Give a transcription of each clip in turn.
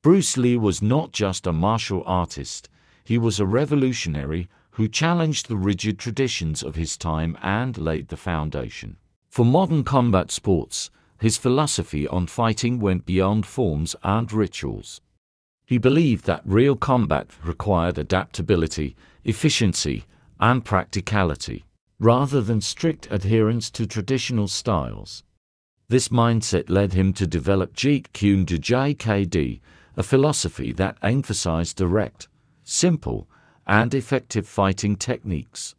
Bruce Lee was not just a martial artist, he was a revolutionary who challenged the rigid traditions of his time and laid the foundation for modern combat sports. His philosophy on fighting went beyond forms and rituals. He believed that real combat required adaptability, efficiency, and practicality, rather than strict adherence to traditional styles. This mindset led him to develop Jeet Kune Do (JKD), a philosophy that emphasized direct, simple, and effective fighting techniques.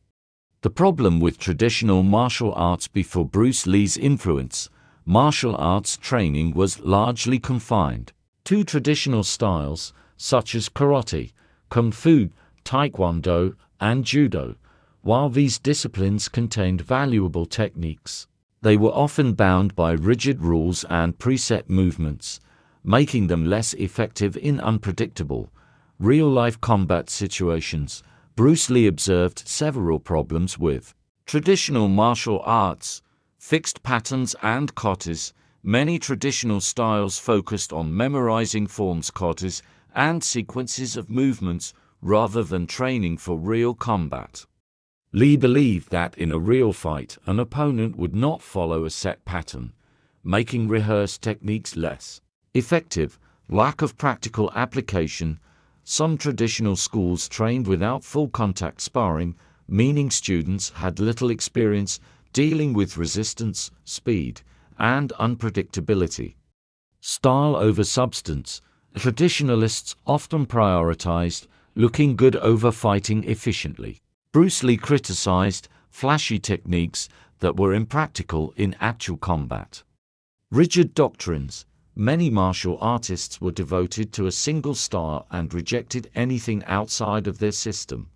The problem with traditional martial arts before Bruce Lee's influence, martial arts training was largely confined to traditional styles such as karate, kung fu, taekwondo, and judo. While these disciplines contained valuable techniques, they were often bound by rigid rules and preset movements, making them less effective in unpredictable, real-life combat situations. Bruce Lee observed several problems with traditional martial arts: fixed patterns and katas. Many traditional styles focused on memorizing forms, katas, and sequences of movements rather than training for real combat. Lee believed that in a real fight, an opponent would not follow a set pattern, making rehearsed techniques less effective. Lack of practical application. Some traditional schools trained without full contact sparring, meaning students had little experience dealing with resistance, speed, and unpredictability. Style over substance. Traditionalists often prioritized looking good over fighting efficiently. Bruce Lee criticized flashy techniques that were impractical in actual combat. Rigid doctrines. Many martial artists were devoted to a single style and rejected anything outside of their system.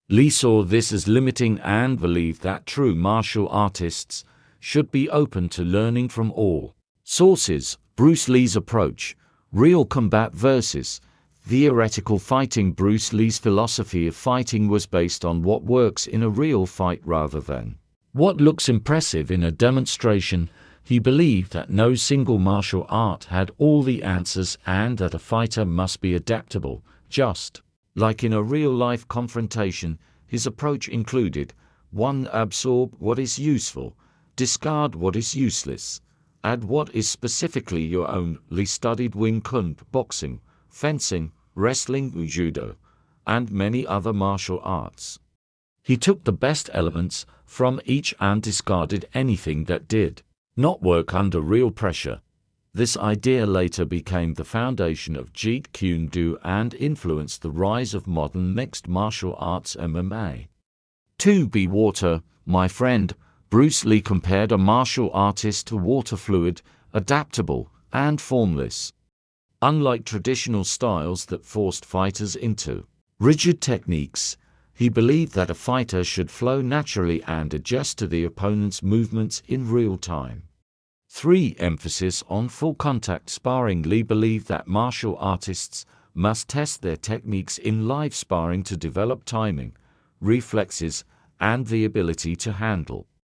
Lee saw this as limiting and believed that true martial artists should be open to learning from all sources. Bruce Lee's approach: real combat versus theoretical fighting. Bruce Lee's philosophy of fighting was based on what works in a real fight rather than what looks impressive in a demonstration. He believed that no single martial art had all the answers and that a fighter must be adaptable, just like in a real-life confrontation. His approach included: 1. Absorb what is useful, discard what is useless, add what is specifically your own. Lee studied Wing Chun, boxing, fencing, wrestling, judo, and many other martial arts. He took the best elements from each and discarded anything that did not work under real pressure. This idea later became the foundation of Jeet Kune Do and influenced the rise of modern mixed martial arts (MMA). 2. Be water, my friend. Bruce Lee compared a martial artist to water: fluid, adaptable, and formless. Unlike traditional styles that forced fighters into rigid techniques, he believed that a fighter should flow naturally and adjust to the opponent's movements in real time. 3. Emphasis on full contact sparring. Lee believed that martial artists must test their techniques in live sparring to develop timing, reflexes, and the ability to handle